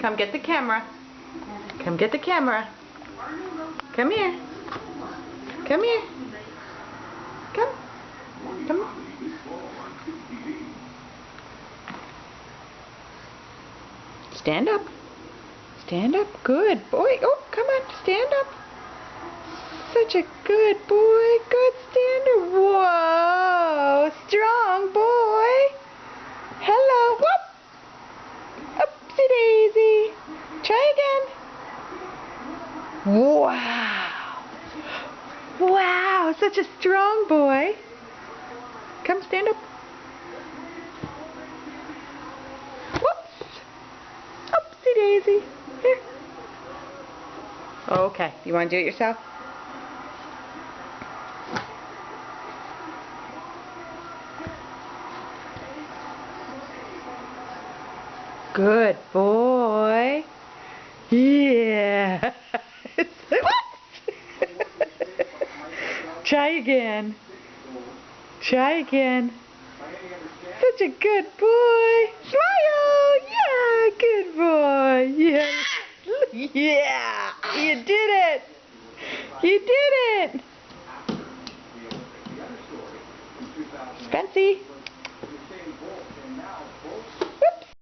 Come get the camera. Come get the camera. Come here. Come here. Come. Come. Stand up. Stand up. Good boy. Oh, come on. Stand up. Such a good boy. Good stand up. Whoa. Strong boy. Hello. Whoop. Oopsie daisy. Try again. Wow. Wow. Such a strong boy. Come stand up. Oopsie daisy. Here. Okay. You want to do it yourself? Good boy. Yeah. Try again. Try again. Such a good boy. Smile. Yeah, good boy. Yeah. Yeah. You did it. You did it. Spency.